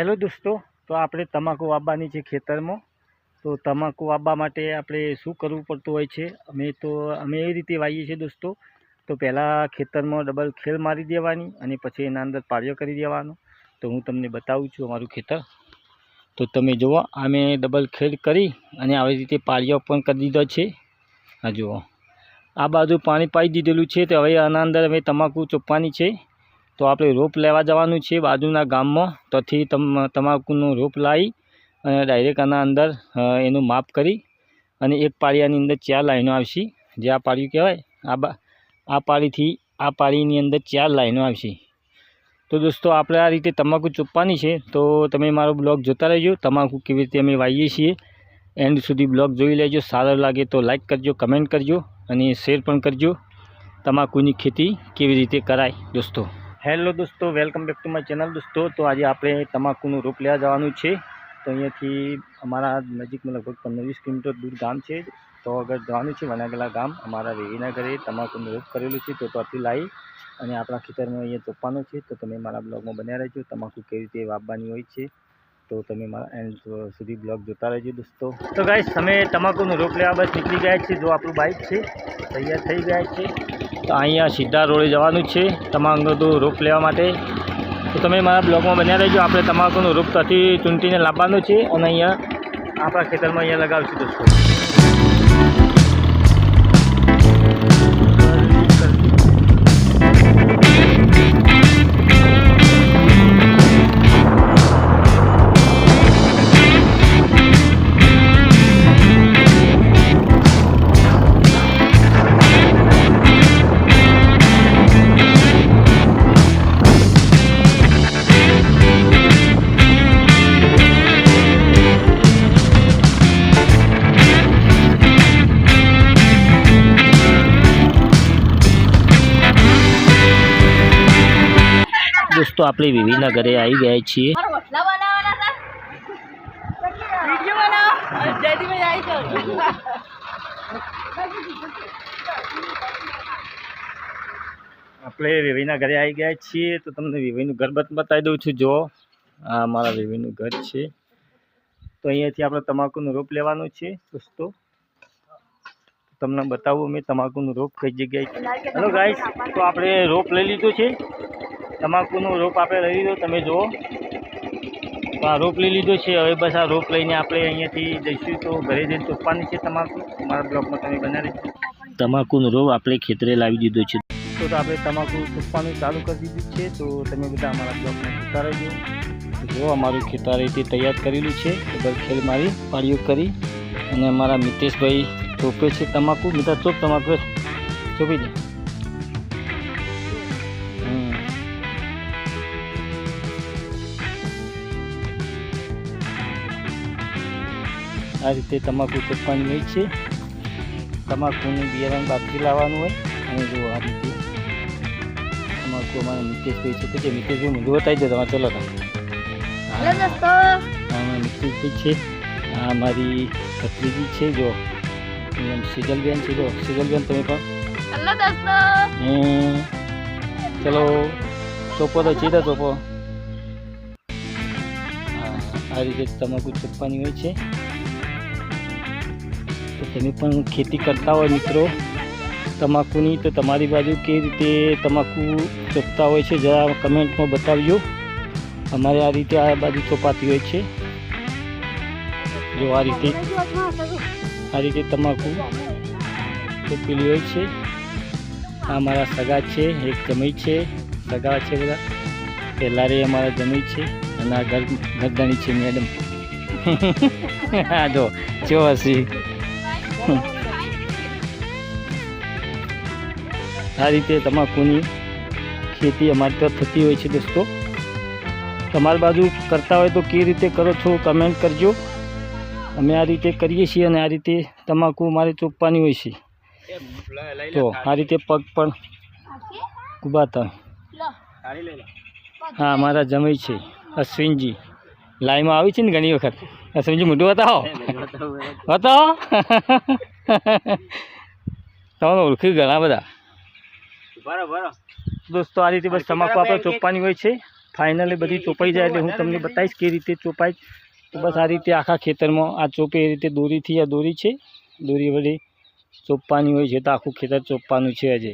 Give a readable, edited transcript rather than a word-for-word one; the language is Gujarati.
હેલો દોસ્તો, તો આપણે તમાકુ વાવવાની છે ખેતરમાં. તો તમાકુ વાવવા માટે આપણે શું કરવું પડતું હોય છે, અમે એ રીતે વાવીએ છીએ દોસ્તો. તો પહેલાં ખેતરમાં ડબલ ખેલ મારી દેવાની અને પછી એના અંદર પાળીઓ કરી દેવાનો. તો હું તમને બતાવું છું અમારું ખેતર. તો તમે જુઓ, અમે ડબલ ખેલ કરી અને આવી રીતે પાળીઓ પણ કરી દીધો છે. આ જુઓ, આ બાજુ પાણી પાઈ દીધેલું છે. તો હવે આના અંદર અમે તમાકુ ચોપવાની છે. તો આપણે રોપ લેવા જવાનું છે બાજુના ગામમાં. ત્યાંથી તમાકુનું રોપ લાવી અને ડાયરેક્ટ આના અંદર એનું માપ કરી અને એક પાળિયાની અંદર 4 લાઈનો આવશે. જે આ પાળિયું કહેવાય, આ પાળીથી આ પાળીની અંદર 4 લાઈનો આવશે. તો દોસ્તો, આપણે આ રીતે તમાકુ ચોપવાની છે. તો તમે મારો બ્લોગ જોતા રહેજો. તમાકુ કેવી રીતે અમે વાવીએ છીએ એન્ડ સુધી બ્લોગ જોઈ લેજો. સારો લાગે તો લાઈક કરજો, કમેન્ટ કરજો અને શેર પણ કરજો. તમાકુની ખેતી કેવી રીતે કરાય દોસ્તો. હેલો દોસ્તો, welcome back to my channel દોસ્તો. તો આજે આપણે તમાકુનું રોપ લેવા જવાનું છે. તો અહીંયાથી અમારા નજીકમાં લગભગ 15-20 કિલોમીટર દૂર ગામ છે. તો આગળ જવાનું છે વનાગલા ગામ. અમારા વેવીના ઘરે તમાકુનું રોપ કરેલું છે. તો ત્યાંથી લાવી અને આપણા ખેતરમાં અહીંયા ચોપવાનું છે. તો તમે મારા બ્લોગમાં બન્યા રહેજો. તમાકુ કેવી રીતે વાવવાની હોય છે તો તમે મારા એન્ડ સુધી બ્લોગ જોતા રહેજો દોસ્તો. તો ગાઈસ, અમે તમાકુનું રોપ લેવા બસ નીકળી ગયા છીએ. જો આપણું બાઇક છે, તૈયાર થઈ ગયા છે. તો અહીંયા સીધા રોડે જવાનું છે તમાકુનું રોપ લેવા માટે. તો તમે મારા બ્લોગમાં બન્યા રહેજો. આપણે તમાકુનું રોપ ત્યાંથી ચૂંટીને લાવવાનું છે અને અહીંયા આપણા ખેતરમાં અહીંયા લગાવશું દોસ્તો. દોસ્તો, આપણે વિવીના ઘરે આવી ગયા છીએ. આપણે વિવીના ઘરે આવી ગયા છીએ. તો તમને વિવીનું ઘર બતાવી દઉં છું. જો આ મારા વિવીનું ઘર છે. તો અહીંયાથી આપણે તમાકુનું રોપ લેવાનું છે દોસ્તો. તમને બતાવું અમે તમાકુનું રોપ કઈ જગ્યાએ. હેલો ગાઈસ, તો આપણે રોપ લઈ લીધો છે. તમાકુનો રોપ આપણે લઈ લીધો, તમે જુઓ. તો આ રોપ લઈ લીધો છે. હવે બસ આ રોપ લઈને આપણે અહીંયાથી જઈશું. તો ઘરે જઈને ચોપવાની છે તમાકુ. મારા બ્લોગમાં તમે બના રહેજો. તમાકુનો રોપ આપણે ખેતરે લાવી દીધો છે. તો આપણે તમાકુ ચોપવાનું ચાલુ કરી દીધું છે. તો તમે બધા અમારા બ્લોગમાં જોતા રહેજો. જો અમારું ખેતર રીતે તૈયાર કરેલું છે. ડબલ ખેલ મારી પાળીઓ કરી અને અમારા મિતેશભાઈ ચોપે છે તમાકુ. મિત્ર ચોપ, તમાકુ ચોપી દે. આ રીતે તમાકુ ચોપવાની હોય છે. તમાકુનું બિયારણ બાકી લાવવાનું હોય. અને જો આ રીતે તમાકુ અમારા મિતેશભાઈ છે. તો મિતેશભાઈ મુંડું બતાવી દો તમારે. ચલો તમે. મિતેશભાઈ છે. આ મારી ભત્રીજી છે. જો સિજલબેન છે. જો સિજલબેન, તમે પણ ચલો ચોપો તો સીધા ચોપો. હા, આ રીતે તમાકુ ચોપવાની હોય છે. તો તમે પણ ખેતી કરતા હોય મિત્રો તમાકુની, તો તમારી બાજુ કેવી રીતે તમાકુ ચોપતા હોય છે જરા કમેન્ટમાં બતાવજો. અમારે આ રીતે આ બાજુ ચોપાતી હોય છે. જો આ રીતે તમાકુ ચોપેલી હોય છે. આ મારા સગા છે, એક જમાઈ છે. સગા છે બધા. પહેલાં રે અમારા જમાઈ છે અને આ ઘરદાણી છે મેડમ. હા જો જો હસી. આ રીતે તમાકુની ખેતી અમારી તો થતી હોય છે દોસ્તો. તમારી બાજુ કરતા હોય તો કેવી રીતે કરો છો કમેન્ટ કરજો. અમે આ રીતે કરીએ છીએ અને આ રીતે તમાકુ મારે ચોપવાની હોય છે. તો આ રીતે પગ પણ ઊભા થાય. હા, મારા જમાઈ છે અશ્વિનજી. લાઈવમાં આવી છે ને ઘણી વખત. અશ્વિનજી મોઢું બતાવો. તમને ઓળખી ઘણા બધા દોસ્તો. આ રીતે બસ તમાકુ આપણે ચોપવાની હોય છે. ફાઇનલી બધી ચોપાઈ જાય એટલે હું તમને બતાવીશ કે રીતે ચોપાય. તો બસ આ રીતે આખા ખેતરમાં આ ચોપે એ રીતે દોરીથી આ દોરી છે, દોરી વડે ચોપવાની હોય છે. તો આખું ખેતર ચોપવાનું છે હજી.